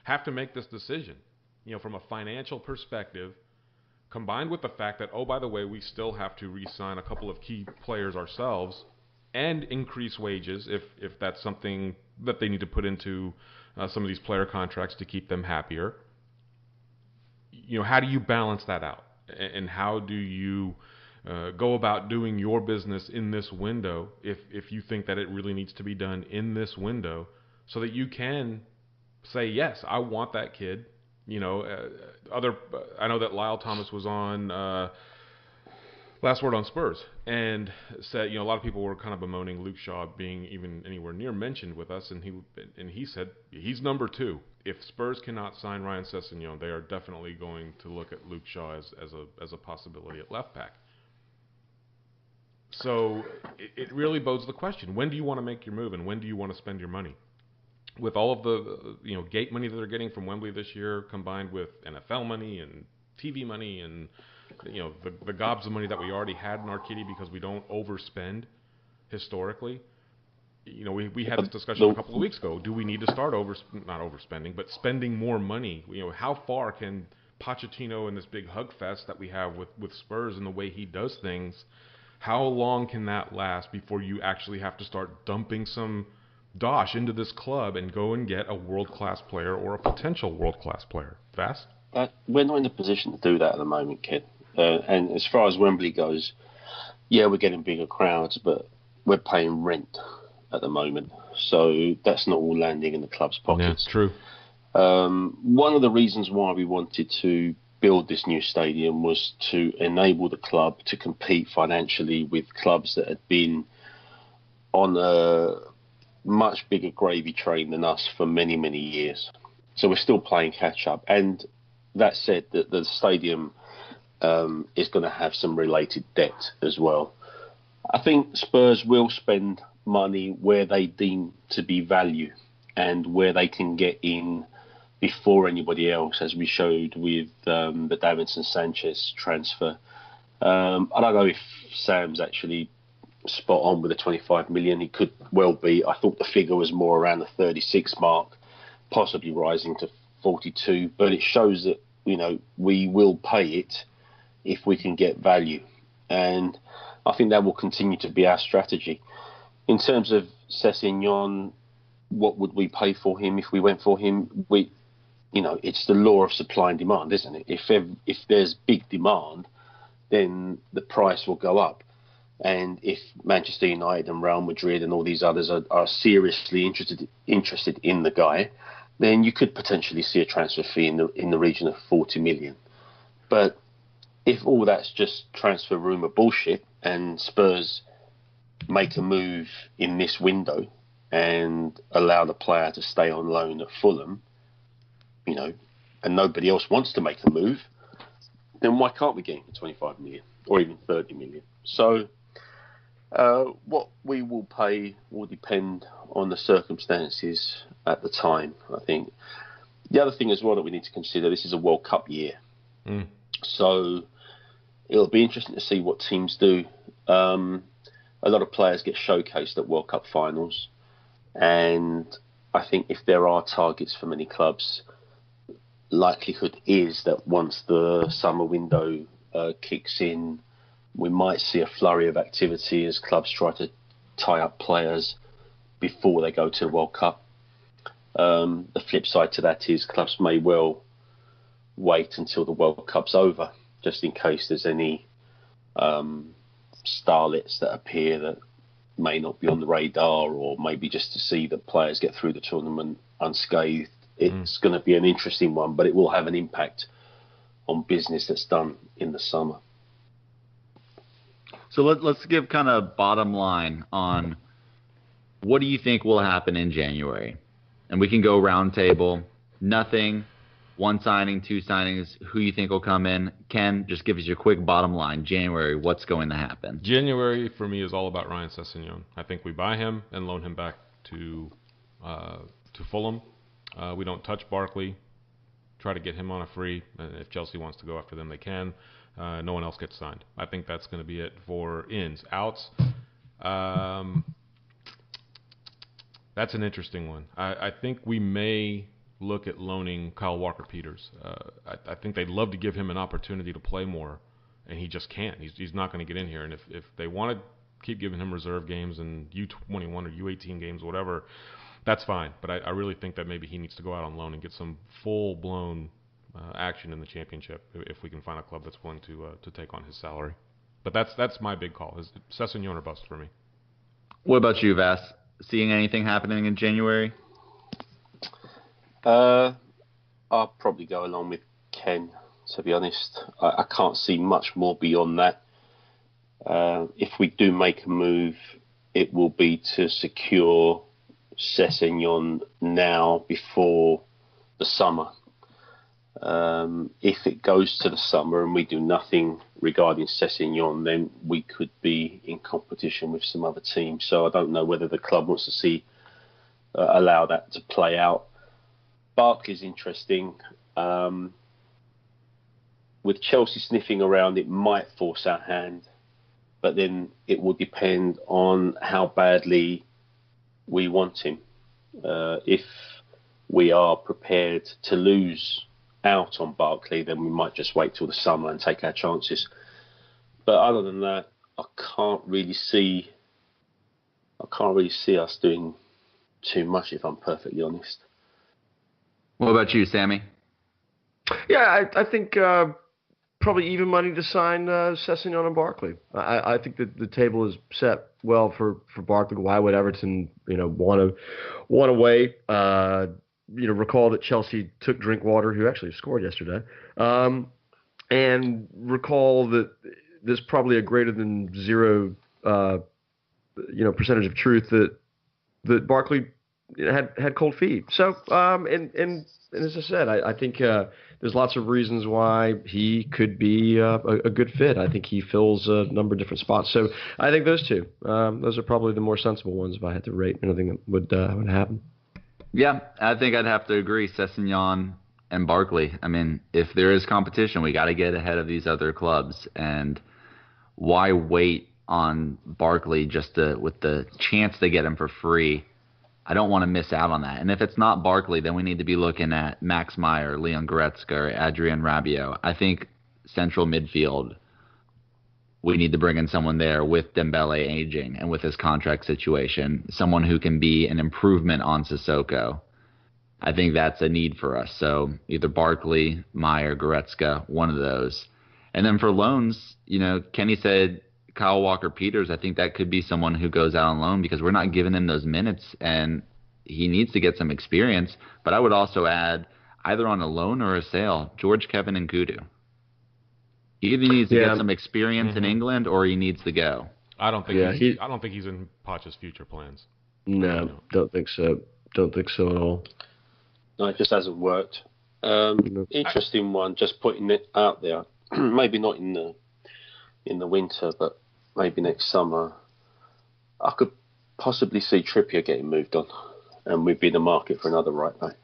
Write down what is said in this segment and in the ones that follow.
have to make this decision, from a financial perspective, combined with the fact that, oh, by the way, we still have to re-sign a couple of key players ourselves and increase wages if that's something that they need to put into some of these player contracts to keep them happier. How do you balance that out? And how do you go about doing your business in this window if you think that it really needs to be done in this window so that you can say, yes, I want that kid. I know that Lyle Thomas was on Last Word on Spurs and said, a lot of people were kind of bemoaning Luke Shaw being even anywhere near mentioned with us, and he said he's number 2. If Spurs cannot sign Ryan Sessengon, they are definitely going to look at Luke Shaw as a possibility at left back. So it really bodes the question: when do you want to make your move, and when do you want to spend your money? With all of the gate money that they're getting from Wembley this year, combined with NFL money and TV money, and the gobs of money that we already had in our kitty because we don't overspend historically. We had this discussion a couple of weeks ago. Do we need to start not overspending, but spending more money? How far can Pochettino and this big hug fest that we have with Spurs and the way he does things, how long can that last before you actually have to start dumping some dosh into this club and go and get a world-class player or a potential world-class player? Vass? We're not in a position to do that at the moment, kid. And as far as Wembley goes, yeah, we're getting bigger crowds, but we're paying rent at the moment. So that's not all landing in the club's pockets. Yeah, true. One of the reasons why we wanted to build this new stadium was to enable the club to compete financially with clubs that had been on a much bigger gravy train than us for many, many years. So we're still playing catch up. And that said, the stadium is going to have some related debt as well. I think Spurs will spend money where they deem to be value and where they can get in before anybody else, as we showed with the Davinson Sanchez transfer. I don't know if Sam's actually spot on with the 25 million. He could well be. I thought the figure was more around the 36 mark, possibly rising to 42, but it shows that we will pay it if we can get value, and I think that will continue to be our strategy. In terms of Sessengon, what would we pay for him if we went for him? It's the law of supply and demand, isn't it? If there's big demand, then the price will go up. And if Manchester United and Real Madrid and all these others are seriously interested in the guy, then you could potentially see a transfer fee in the region of 40 million. But if all that's just transfer rumour bullshit and Spurs make a move in this window and allow the player to stay on loan at Fulham, and nobody else wants to make a move, then why can't we get him for 25 million or even 30 million? So what we will pay will depend on the circumstances at the time, I think. The other thing as well that we need to consider, this is a World Cup year. So it'll be interesting to see what teams do. A lot of players get showcased at World Cup finals. And I think if there are targets for many clubs, likelihood is that once the summer window kicks in, we might see a flurry of activity as clubs try to tie up players before they go to the World Cup. The flip side to that is clubs may well wait until the World Cup's over, just in case there's any starlets that appear that may not be on the radar, or maybe just to see that players get through the tournament unscathed. It's going to be an interesting one, but it will have an impact on business that's done in the summer. So let's give kind of bottom line on what do you think will happen in January? And we can go round table. Nothing, one signing, two signings, who you think will come in. Ken, just give us your quick bottom line. January, what's going to happen? January, for me, is all about Ryan Sessengon. I think we buy him and loan him back to Fulham. We don't touch Barkley. Try to get him on a free. If Chelsea wants to go after them, they can. No one else gets signed. I think that's going to be it for ins. Outs, that's an interesting one. I think we may look at loaning Kyle Walker-Peters. I think they'd love to give him an opportunity to play more, and he just can't. He's not going to get in here. And if they want to keep giving him reserve games and U21 or U18 games, whatever, that's fine. But I really think that maybe he needs to go out on loan and get some full-blown action in the championship if we can find a club that's willing to take on his salary. But that's my big call. Is Sessengon or bust for me. What about you, Vass? Seeing anything happening in January? I'll probably go along with Ken, to be honest. I can't see much more beyond that. If we do make a move, it will be to secure Sessengon now before the summer. If it goes to the summer and we do nothing regarding Sessengon, then we could be in competition with some other teams. So I don't know whether the club wants to allow that to play out. Barkley's interesting. With Chelsea sniffing around, it might force our hand, but then it will depend on how badly we want him. If we are prepared to lose out on Barkley, then we might just wait till the summer and take our chances. But other than that, I can't really see us doing too much, if I'm perfectly honest. What about you, Sammy? Yeah, I think probably even money to sign Sessengon and Barkley. I think that the table is set well for Barkley. Why would Everton, want to wait? Recall that Chelsea took Drinkwater, who actually scored yesterday, and recall that there's probably a greater than zero, percentage of truth that Barkley had cold feet. So, and as I said, I think there's lots of reasons why he could be a good fit. I think he fills a number of different spots. So I think those two, those are probably the more sensible ones if I had to rate anything that would happen. Yeah, I think I'd have to agree. Sessengon and Barkley. I mean, if there is competition, we got to get ahead of these other clubs. And why wait on Barkley with the chance to get him for free? I don't want to miss out on that. And if it's not Barkley, then we need to be looking at Max Meyer, Leon Goretzka, or Adrian Rabiot. I think central midfield, we need to bring in someone there with Dembele aging and with his contract situation, someone who can be an improvement on Sissoko. I think that's a need for us. So either Barkley, Meyer, Goretzka, one of those. And then for loans, Kenny said Kyle Walker-Peters. I think that could be someone who goes out on loan because we're not giving him those minutes, and he needs to get some experience. But I would also add, either on a loan or a sale, George, Kevin, and Kudu. He either needs to get some experience in England, or he needs to go. I don't think he's in Poch's future plans. No, don't think so. Don't think so at all. No, it just hasn't worked. Interesting one. Just putting it out there. Maybe not in the winter, but maybe next summer. I could possibly see Trippier getting moved on, and we'd be in the market for another right back.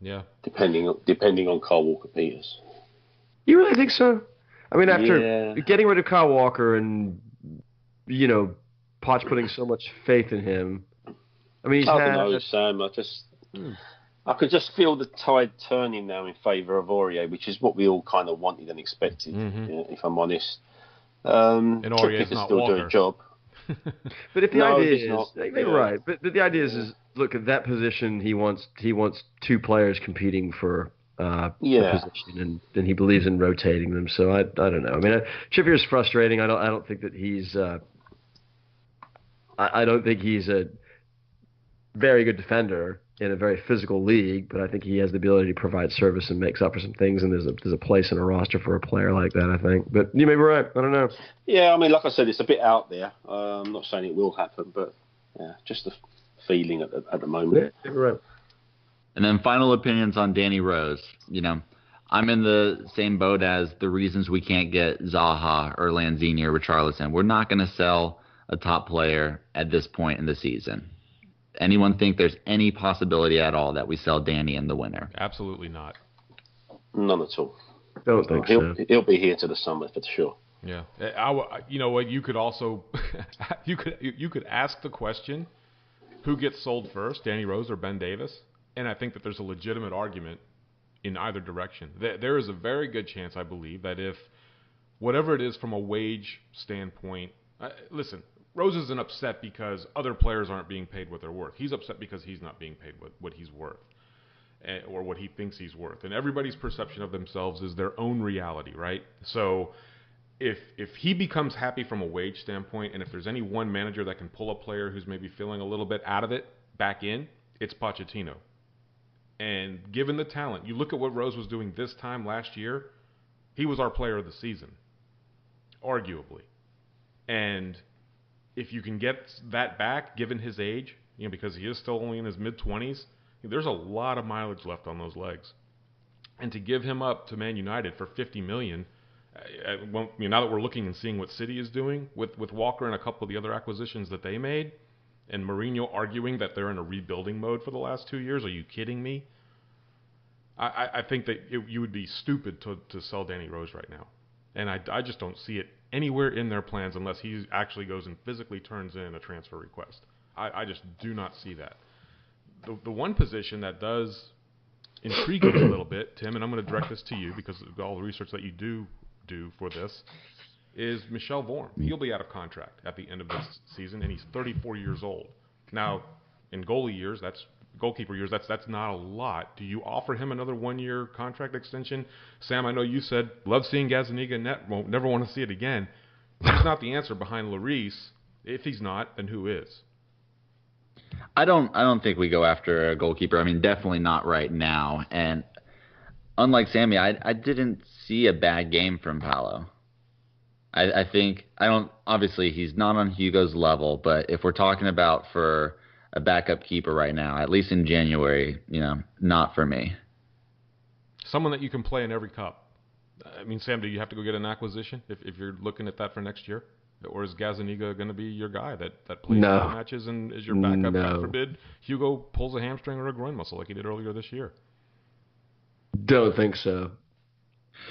Yeah. Depending on Kyle Walker-Peters. You really think so? I mean, after getting rid of Kyle Walker and, Poch putting so much faith in him. I mean, I don't know, Sam. I could just feel the tide turning now in favour of Aurier, which is what we all kind of wanted and expected, if I'm honest. And Aurier's not still Walker. doing a job. But if the idea is, you're right. But the idea is, look, at that position, he wants two players competing for the position, and he believes in rotating them. So I don't know. I mean, Trippier's frustrating. I don't think that he's I don't think he's a very good defender in a very physical league, but I think he has the ability to provide service and makes up for some things, and there's a place in a roster for a player like that, I think. But you may be right. I don't know. Yeah, I mean, like I said, it's a bit out there. I'm not saying it will happen, but just a feeling at the moment. Yeah, you're right. And then final opinions on Danny Rose. I'm in the same boat as the reasons we can't get Zaha or Lanzini or Richarlison. We're not going to sell a top player at this point in the season. Anyone think there's any possibility at all that we sell Danny in the winter? Absolutely not. None at all. Don't think so. He'll be here to the summer for sure. Yeah. You know what? You could also you could ask the question, who gets sold first, Danny Rose or Ben Davis? And I think that there's a legitimate argument in either direction. There is a very good chance, I believe, that if whatever it is from a wage standpoint, listen, Rose isn't upset because other players aren't being paid what they're worth. He's upset because he's not being paid what he's worth, or what he thinks he's worth. And everybody's perception of themselves is their own reality, right? So if he becomes happy from a wage standpoint, and if there's any one manager that can pull a player who's maybe feeling a little bit out of it back in, it's Pochettino. And given the talent, you look at what Rose was doing this time last year, he was our player of the season, arguably. And if you can get that back, given his age, because he is still only in his mid-20s, there's a lot of mileage left on those legs. And to give him up to Man United for $50 million, now that we're looking and seeing what City is doing with Walker and a couple of the other acquisitions that they made, and Mourinho arguing that they're in a rebuilding mode for the last 2 years, are you kidding me? I think that you would be stupid to sell Danny Rose right now. And I just don't see it anywhere in their plans unless he actually goes and physically turns in a transfer request. I just do not see that. The one position that does intrigue me a little bit, Tim, and I'm going to direct this to you because of all the research that you do for this, is Michel Vorm. He'll be out of contract at the end of this season, and he's 34 years old. Now, in goalkeeper years, that's not a lot. Do you offer him another 1-year contract extension? Sam, I know you said, love seeing Gazzaniga in net, won't never want to see it again. He's not the answer behind Lloris. If he's not, then who is? I don't think we go after a goalkeeper. I mean, definitely not right now. And unlike Sammy, I didn't see a bad game from Paolo. Obviously he's not on Hugo's level, but if we're talking about for a backup keeper right now, at least in January, not for me. Someone that you can play in every cup. I mean, Sam, do you have to go get an acquisition if you're looking at that for next year? Or is Gazzaniga going to be your guy that plays matches and is your backup? No. God forbid Hugo pulls a hamstring or a groin muscle like he did earlier this year. Don't think so.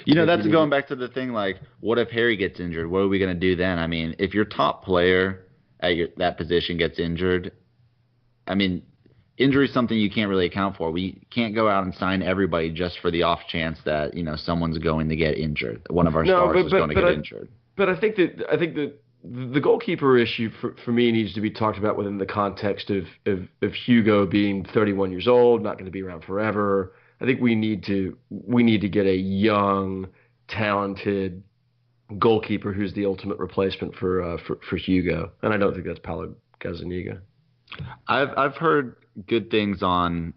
That's going back to the thing, like, what if Harry gets injured? What are we going to do then? I mean, if your top player at that position gets injured, I mean, injury is something you can't really account for. We can't go out and sign everybody just for the off chance that, someone's going to get injured. One of our stars is going to get injured. But I think that the goalkeeper issue for me needs to be talked about within the context of Hugo being 31 years old, not going to be around forever. I think we need to get a young, talented goalkeeper who's the ultimate replacement for Hugo, and I don't think that's Paolo Gazzaniga. I've heard good things on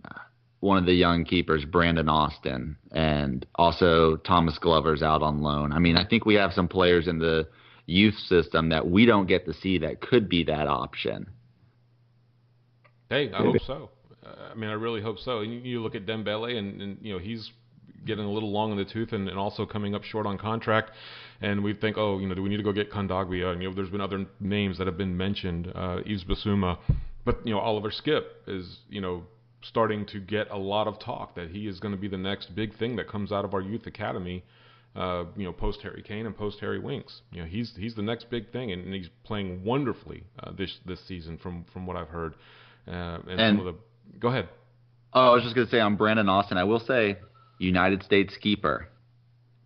one of the young keepers, Brandon Austin, and also Thomas Glover's out on loan. I mean, I think we have some players in the youth system that we don't get to see that could be that option. Hey, I hope so. I mean, I really hope so. And you look at Dembele, and he's getting a little long in the tooth and also coming up short on contract. And we think, do we need to go get Kondogbia? And there's been other names that have been mentioned, Yves Bissouma. But, Oliver Skip is, starting to get a lot of talk that he is going to be the next big thing that comes out of our youth academy, post Harry Kane and post Harry Winks. He's the next big thing, and he's playing wonderfully this season from what I've heard. And some of the go ahead. Oh, I was just going to say on Brandon Austin, I will say United States keeper.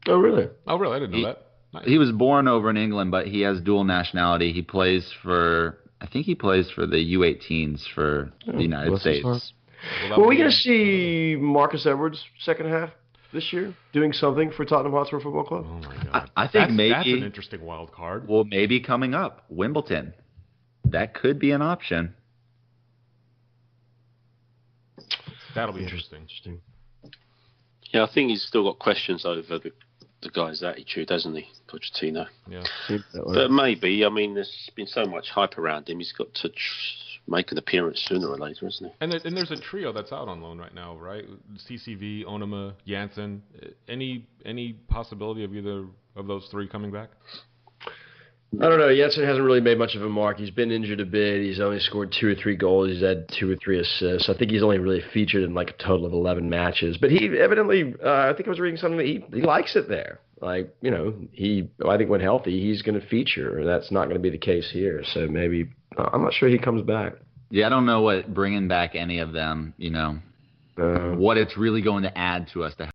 Oh, really? I didn't know that. Nice. He was born over in England, but he has dual nationality. He plays for the U18s for the United States. Well, are we going to see Marcus Edwards second half this year doing something for Tottenham Hotspur Football Club? Oh my God! I think maybe that's an interesting wild card. Well, maybe coming up Wimbledon, that could be an option. That'll be interesting. Yeah, I think he's still got questions over the guy's attitude, hasn't he, Pochettino? Yeah. But maybe, I mean, there's been so much hype around him, he's got to make an appearance sooner or later, isn't he? And there's a trio that's out on loan right now, right? CCV, Onuma, Janssen. Any possibility of either of those three coming back? I don't know. Janssen hasn't really made much of a mark. He's been injured a bit. He's only scored 2 or 3 goals. He's had 2 or 3 assists. I think he's only really featured in like a total of 11 matches. But he evidently, I think I was reading something that he likes it there. Like, I think when healthy, he's going to feature. That's not going to be the case here. So maybe, I'm not sure he comes back. Yeah, I don't know what bringing back any of them, what it's really going to add to us to